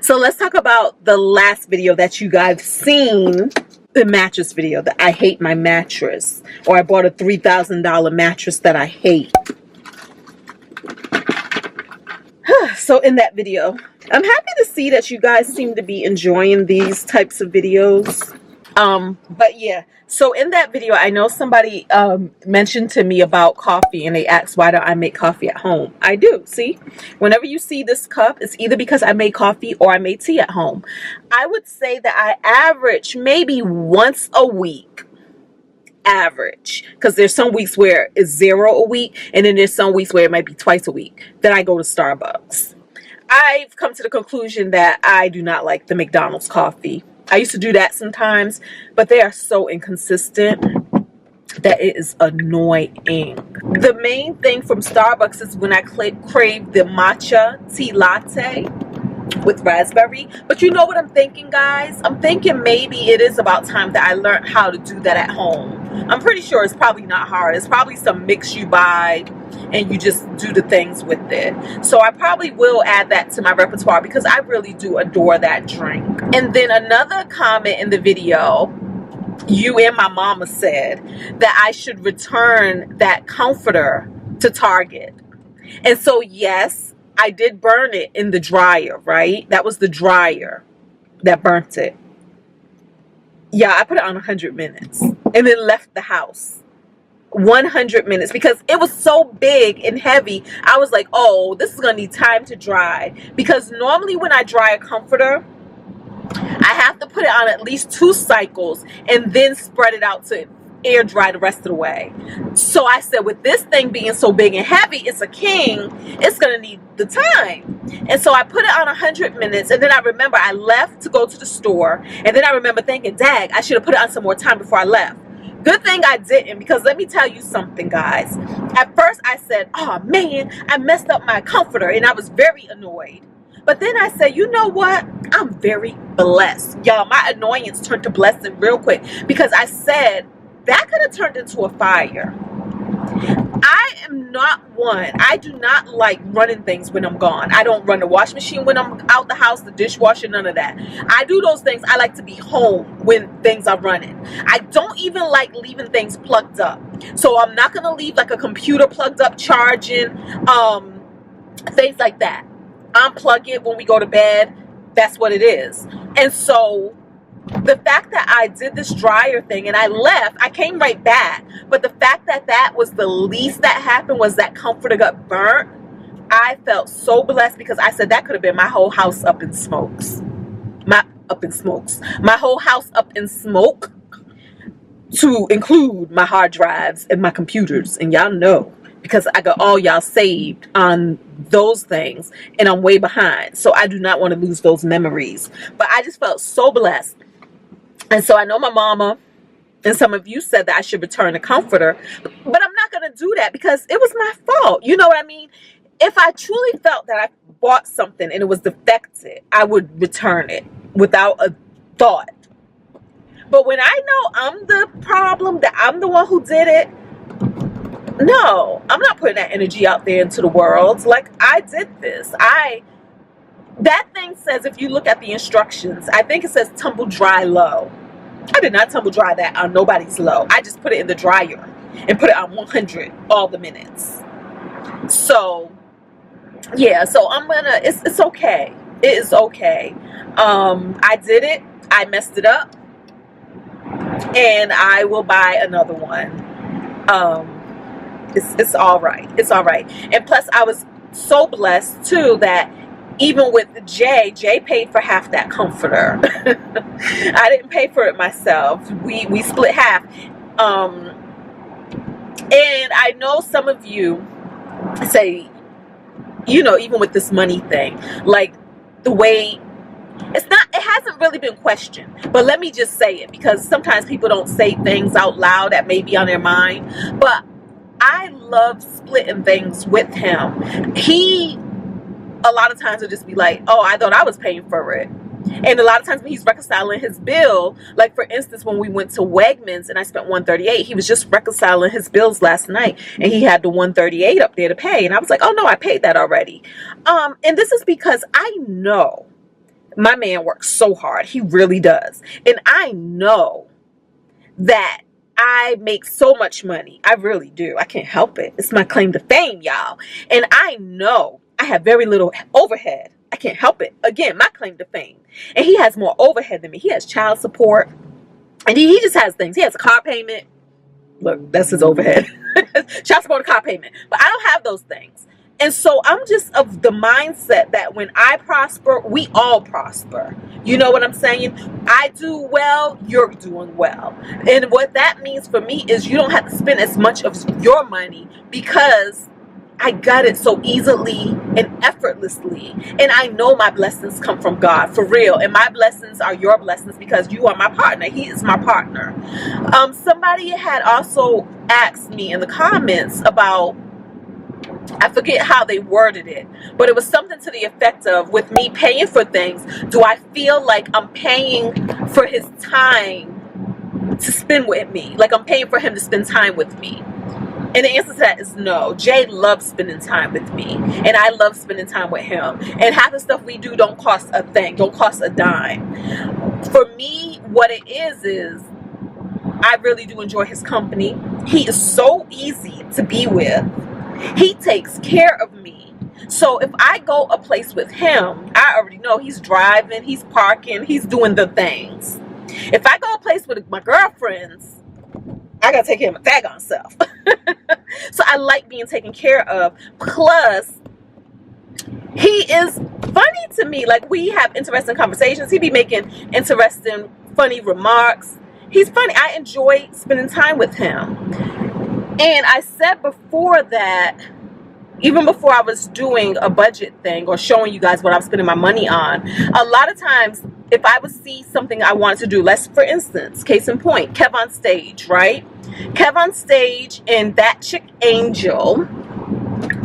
So let's talk about the last video that you guys seen, the mattress video, that I hate my mattress, or I bought a $3,000 mattress that I hate. So in that video, I'm happy to see that you guys seem to be enjoying these types of videos. But yeah, so in that video, I know somebody mentioned to me about coffee, and they asked, why don't I make coffee at home? I do. See, whenever you see this cup, it's either because I made coffee or I made tea at home. I would say that I average maybe once a week. Average, because there's some weeks where it's 0 a week, and then there's some weeks where it might be twice a week that I go to Starbucks. I've come to the conclusion that I do not like the McDonald's coffee. I used to do that sometimes, but they are so inconsistent that it is annoying. The main thing from Starbucks is when I crave the matcha tea latte with raspberry. But you know what I'm thinking, guys? I'm thinking maybe it is about time that I learned how to do that at home. I'm pretty sure it's probably not hard. It's probably some mix you buy and you just do the things with it. So I probably will add that to my repertoire because I really do adore that drink. And then another comment in the video, you and my mama said that I should return that comforter to Target. And so yes, I did burn it in the dryer, right? That was the dryer that burnt it. Yeah, I put it on 100 minutes and then left the house. 100 minutes because it was so big and heavy. I was like, oh, this is gonna need time to dry, because normally when I dry a comforter, I have to put it on at least 2 cycles and then spread it out to air dry the rest of the way. So I said, with this thing being so big and heavy, it's a king, it's gonna need the time. And so I put it on 100 minutes, and then I remember I left to go to the store, and then I remember thinking, dag, I should have put it on some more time before I left. Good thing I didn't, because let me tell you something, guys. At first I said, oh man, I messed up my comforter, and I was very annoyed. But then I said, you know what? I'm very blessed. Y'all, my annoyance turned to blessing real quick, because I said, that could have turned into a fire. I am not one. I do not like running things when I'm gone. I don't run the washing machine when I'm out the house, the dishwasher, none of that. I do those things. I like to be home when things are running. I don't even like leaving things plugged up. So I'm not going to leave like a computer plugged up, charging, things like that. Unplug it when we go to bed. That's what it is. And so the fact that I did this dryer thing and I left, I came right back. But the fact that that was the least that happened, was that comforter got burnt, I felt so blessed, because I said that could have been my whole house up in smokes. My whole house up in smoke, to include my hard drives and my computers. And y'all know, because I got all y'all saved on those things and I'm way behind. So I do not want to lose those memories. But I just felt so blessed. And so I know my mama and some of you said that I should return the comforter, but I'm not going to do that because it was my fault. You know what I mean? If I truly felt that I bought something and it was defective, I would return it without a thought. But when I know I'm the problem, that I'm the one who did it, no, I'm not putting that energy out there into the world. Like, I did this. That thing says, if you look at the instructions, I think it says tumble dry low. I did not tumble dry that on nobody's low. I just put it in the dryer and put it on 100 all the minutes. So yeah, so I'm gonna, it's okay. It is okay. I did it. I messed it up, and I will buy another one. It's all right. It's all right. And plus, I was so blessed too that even with Jay paid for half that comforter. I didn't pay for it myself. We split half. And I know some of you say, you know, even with this money thing, like the way it hasn't really been questioned, but let me just say it, because sometimes people don't say things out loud that may be on their mind. But I love splitting things with him. He a lot of times will just be like, oh, I thought I was paying for it. And a lot of times when he's reconciling his bill, like for instance, when we went to Wegmans and I spent $138, he was just reconciling his bills last night and he had the $138 up there to pay. And I was like, oh no, I paid that already. And this is because I know My man works so hard. He really does. And I know that I make so much money. I really do. I can't help it. It's my claim to fame, y'all. And I know I have very little overhead. I can't help it. Again, my claim to fame. And he has more overhead than me. He has child support. And he just has things. He has a car payment. Look, that's his overhead. Child support and car payment. But I don't have those things. And so I'm just of the mindset that when I prosper, we all prosper. You know what I'm saying? I do well, you're doing well. And what that means for me is you don't have to spend as much of your money because I got it so easily and effortlessly. And I know my blessings come from God, for real. And my blessings are your blessings because you are my partner. He is my partner. Somebody had also asked me in the comments about, I forget how they worded it, but it was something to the effect of, with me paying for things, do I feel like I'm paying for his time to spend with me? Like I'm paying for him to spend time with me? And the answer to that is no. Jay loves spending time with me, and I love spending time with him. And half the stuff we do don't cost a thing, don't cost a dime. For me, what it is I really do enjoy his company. He is so easy to be with. He takes care of me. So if I go a place with him, I already know he's driving, he's parking, he's doing the things. If I go a place with my girlfriends, I gotta take care of my daggone self. So I like being taken care of. Plus, he is funny to me. Like, we have interesting conversations. He be making interesting, funny remarks. He's funny. I enjoy spending time with him. And I said before that, even before I was doing a budget thing or showing you guys what I was spending my money on, a lot of times if I would see something I wanted to do, let's, for instance, case in point, Kev on Stage, right? Kev on Stage and that chick Angel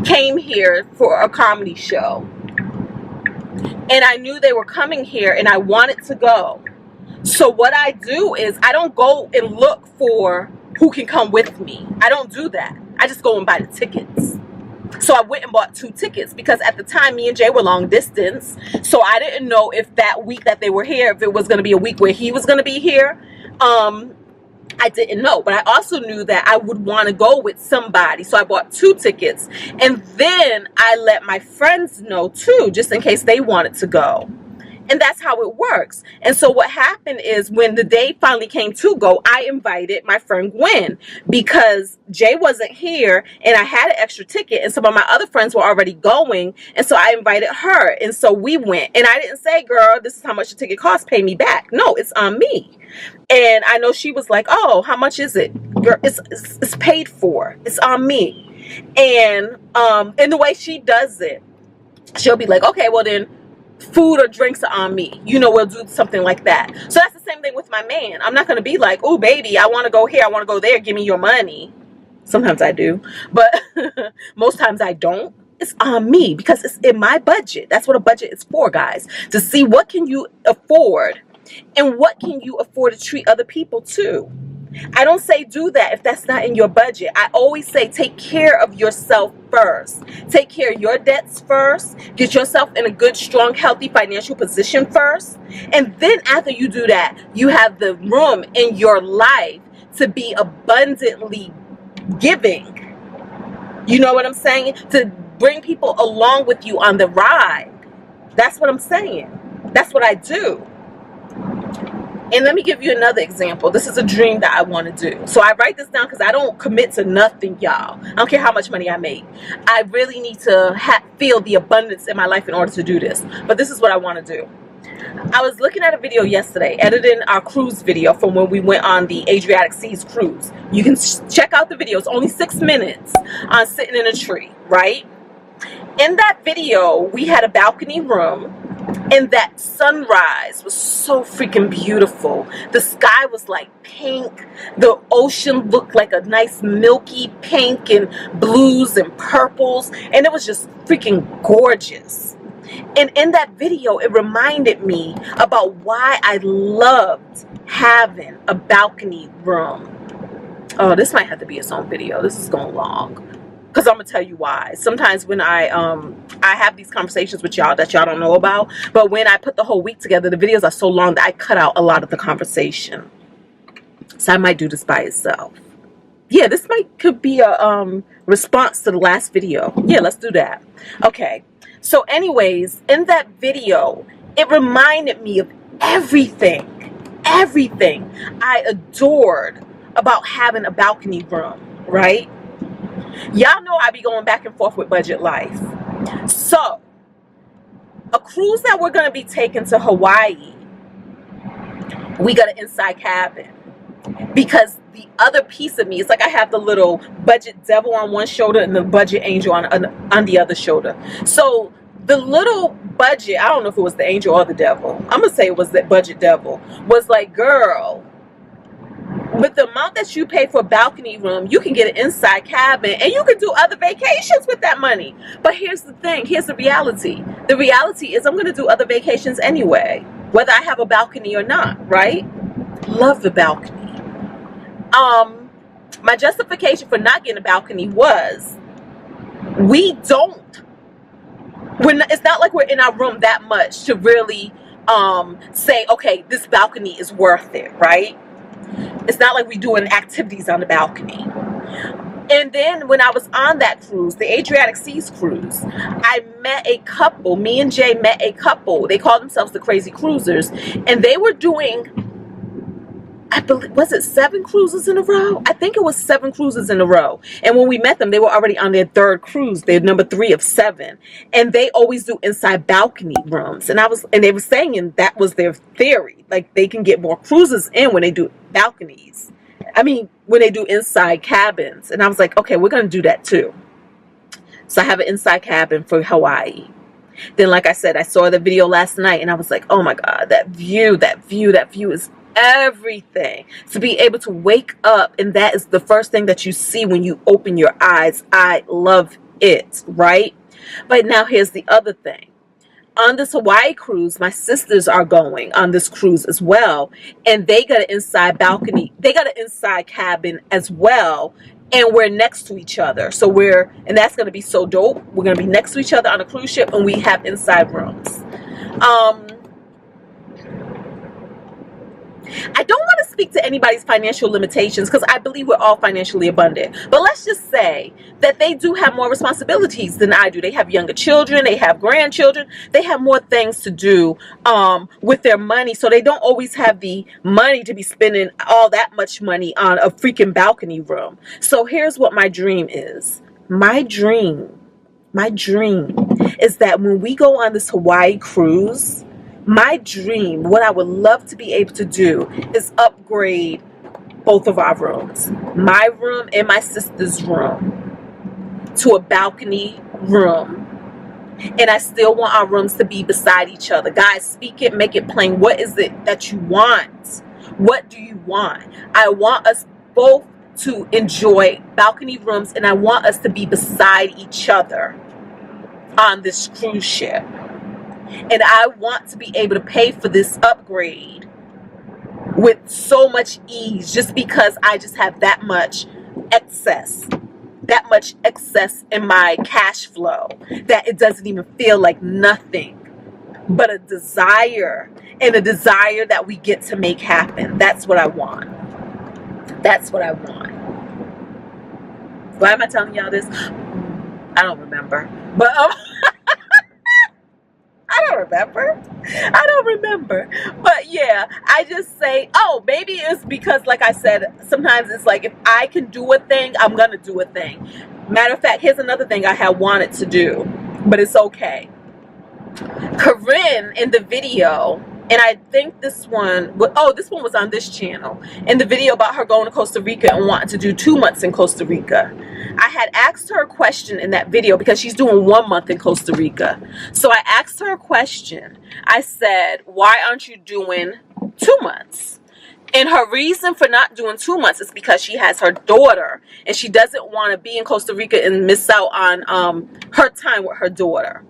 came here for a comedy show. And I knew they were coming here and I wanted to go. So what I do is I don't go and look for who can come with me. I don't do that. I just go and buy the tickets. So I went and bought 2 tickets because at the time me and Jay were long distance. So I didn't know if that week that they were here, if it was going to be a week where he was going to be here. I didn't know. But I also knew that I would want to go with somebody. So I bought 2 tickets. And then I let my friends know too, just in case they wanted to go. And that's how it works. And so what happened is when the day finally came to go, I invited my friend Gwen because Jay wasn't here and I had an extra ticket and some of my other friends were already going. And so I invited her. And so we went. And I didn't say, girl, this is how much the ticket costs. Pay me back. No, it's on me. And I know she was like, oh, how much is it? Girl, it's paid for. It's on me. And the way she does it, she'll be like, okay, well then, food or drinks are on me. You know, we'll do something like that. So that's the same thing with my man. I'm not going to be like, oh, baby, I want to go here. I want to go there. Give me your money. Sometimes I do. But most times I don't. It's on me because it's in my budget. That's what a budget is for, guys. To see what can you afford and what can you afford to treat other people to. I don't say do that if that's not in your budget. I always say take care of yourself first. Take care of your debts first. Get yourself in a good, strong, healthy financial position first. And then after you do that, you have the room in your life to be abundantly giving. You know what I'm saying? To bring people along with you on the ride. That's what I'm saying. That's what I do. And let me give you another example. This is a dream that I want to do. So I write this down because I don't commit to nothing, y'all. I don't care how much money I make. I really need to feel the abundance in my life in order to do this. But this is what I want to do. I was looking at a video yesterday, editing our cruise video from when we went on the Adriatic Seas cruise. You can check out the video. It's only 6 minutes on sitting in a tree, right? In that video, we had a balcony room. And that sunrise was so freaking beautiful. The sky was like pink. The ocean looked like a nice milky pink and blues and purples. And it was just freaking gorgeous. And in that video, it reminded me about why I loved having a balcony room. Oh, this might have to be its own video. This is going long. Because I'm gonna tell you why. Sometimes when I have these conversations with y'all that y'all don't know about, but when I put the whole week together, the videos are so long that I cut out a lot of the conversation. So I might do this by itself. Yeah, this could be a response to the last video. Yeah, let's do that. Okay. So anyways, in that video, it reminded me of everything I adored about having a balcony room, right? Y'all know I be going back and forth with budget life. So, a cruise that we're going to be taking to Hawaii, we got an inside cabin. Because the other piece of me, it's like I have the little budget devil on one shoulder and the budget angel on the other shoulder. So, the little budget, I don't know if it was the angel or the devil, I'm going to say it was the budget devil, was like, girl, with the amount that you pay for a balcony room, you can get an inside cabin and you can do other vacations with that money. But here's the thing. Here's the reality. The reality is I'm going to do other vacations anyway, whether I have a balcony or not, right? Love the balcony. My justification for not getting a balcony was it's not like we're in our room that much to really say, okay, this balcony is worth it, right? It's not like we're doing activities on the balcony. And then when I was on that cruise, the Adriatic Seas cruise, I met a couple. Me and Jay met a couple. They called themselves the Crazy Cruisers. And they were doing, I believe, was it 7 cruises in a row? I think it was 7 cruises in a row. And when we met them, they were already on their 3rd cruise. They're number 3 of 7. And they always do inside balcony rooms. And they were saying that was their theory. Like they can get more cruises in when they do balconies. I mean, when they do inside cabins. And I was like, okay, we're going to do that too. So I have an inside cabin for Hawaii. Then, like I said, I saw the video last night and I was like, oh my God, that view is everything. To be able to wake up and that is the first thing that you see when you open your eyes. I love it, right? But now here's the other thing. On this Hawaii cruise, my sisters are going on this cruise as well. And they got an inside balcony. They got an inside cabin as well. And we're next to each other. And that's going to be so dope. We're going to be next to each other on a cruise ship and we have inside rooms. I don't want to speak to anybody's financial limitations because I believe we're all financially abundant. But let's just say that they do have more responsibilities than I do. They have younger children. They have grandchildren. They have more things to do with their money. So they don't always have the money to be spending all that much money on a freaking balcony room. So here's what my dream is. My dream is that when we go on this Hawaii cruise, my dream, what I would love to be able to do is upgrade both of our rooms, my room and my sister's room, to a balcony room. And I still want our rooms to be beside each other. Guys, speak it, make it plain. What is it that you want? What do you want? I want us both to enjoy balcony rooms and I want us to be beside each other on this cruise ship. And I want to be able to pay for this upgrade with so much ease just because I just have that much excess in my cash flow that it doesn't even feel like nothing but a desire, and a desire that we get to make happen. That's what I want. That's what I want. Why am I telling y'all this? I don't remember. But I don't remember. But yeah, I just say, oh, maybe it's because, like I said, sometimes it's like if I can do a thing, I'm going to do a thing. Matter of fact, here's another thing I have wanted to do, but it's okay. Corinne in the video, and I think this one was on this channel, in the video about her going to Costa Rica and wanting to do 2 months in Costa Rica. I had asked her a question in that video because she's doing 1 month in Costa Rica. So I asked her a question. I said, why aren't you doing 2 months? And her reason for not doing 2 months is because she has her daughter and she doesn't want to be in Costa Rica and miss out on her time with her daughter.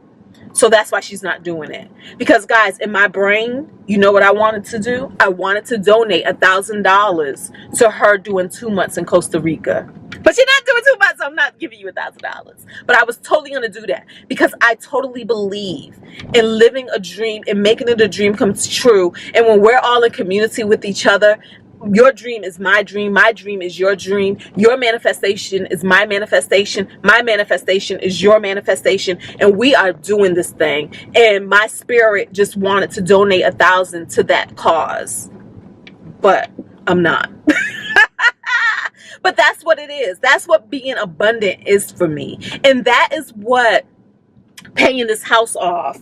So that's why she's not doing it. Because guys, in my brain, you know what I wanted to do? I wanted to donate $1,000 to her doing 2 months in Costa Rica. But you're not doing too much, so I'm not giving you $1,000. But I was totally going to do that because I totally believe in living a dream and making it a dream come true. And when we're all in community with each other, your dream is my dream is your dream, your manifestation is my manifestation is your manifestation, and we are doing this thing. And my spirit just wanted to donate 1,000 to that cause, but I'm not. But that's what it is. That's what being abundant is for me. And that is what paying this house off.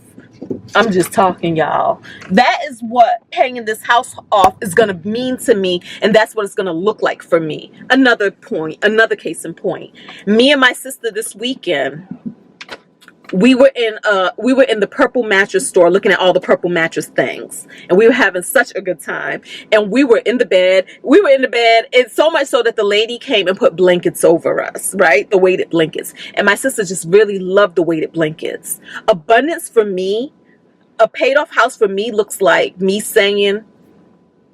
I'm just talking, y'all. That is what paying this house off is going to mean to me. And that's what it's going to look like for me. Another case in point. Me and my sister this weekend, we were in the purple mattress store looking at all the purple mattress things, and we were having such a good time. And we were in the bed, and so much so that the lady came and put blankets over us, right? The weighted blankets. And my sister just really loved the weighted blankets. Abundance for me, a paid off house for me, looks like me saying,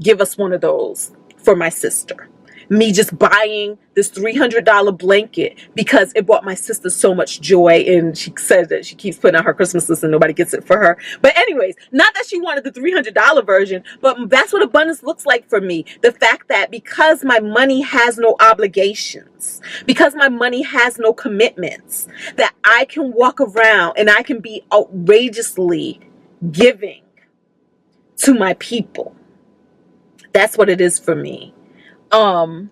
give us one of those for my sister. Me just buying this $300 blanket because it brought my sister so much joy, and she says that she keeps putting on her Christmas list and nobody gets it for her. But anyways, not that she wanted the $300 version, but that's what abundance looks like for me. The fact that because my money has no obligations, because my money has no commitments, that I can walk around and I can be outrageously giving to my people. That's what it is for me. And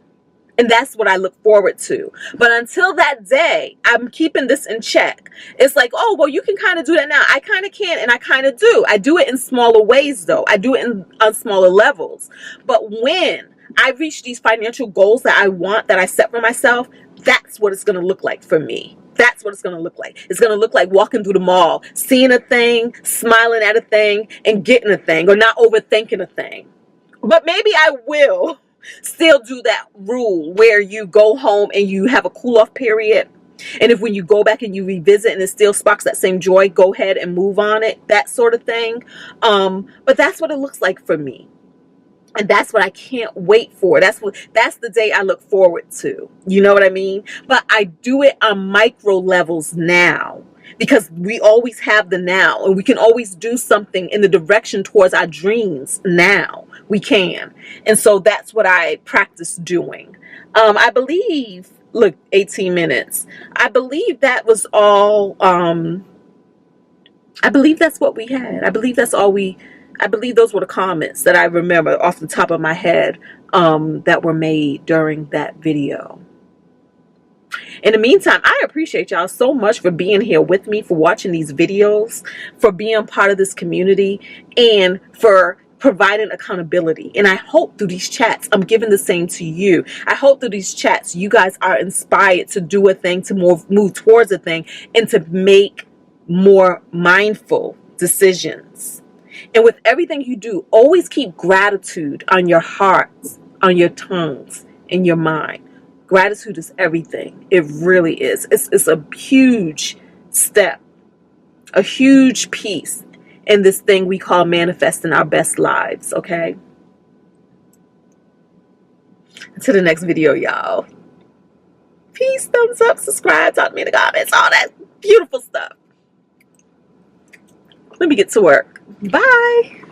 that's what I look forward to. But until that day, I'm keeping this in check. It's like, oh, well, you can kind of do that now. I kind of can, and I kind of do. I do it in smaller ways, though. I do it on smaller levels. But when I reach these financial goals that I want, that I set for myself, that's what it's going to look like for me. That's what it's going to look like. It's going to look like walking through the mall, seeing a thing, smiling at a thing, and getting a thing, or not overthinking a thing. But maybe I will still do that rule where you go home and you have a cool off period, and if when you go back and you revisit and it still sparks that same joy, go ahead and move on it, that sort of thing. But that's what it looks like for me, and that's what I can't wait for. That's the day I look forward to, you know what I mean? But I do it on micro levels now, because we always have the now, and we can always do something in the direction towards our dreams now. We can. And so that's what I practice doing. I believe, look, 18 minutes. I believe that was all. I believe that's what we had. I believe those were the comments that I remember off the top of my head that were made during that video. In the meantime, I appreciate y'all so much for being here with me, for watching these videos, for being part of this community, and for providing accountability. And I hope through these chats, I'm giving the same to you. I hope through these chats, you guys are inspired to do a thing, to move towards a thing, and to make more mindful decisions. And with everything you do, always keep gratitude on your hearts, on your tongues, in your mind. Gratitude is everything. It really is. It's a huge step, a huge piece in this thing we call manifesting our best lives, okay? Until the next video, y'all. Peace, thumbs up, subscribe, talk to me in the comments, all that beautiful stuff. Let me get to work. Bye.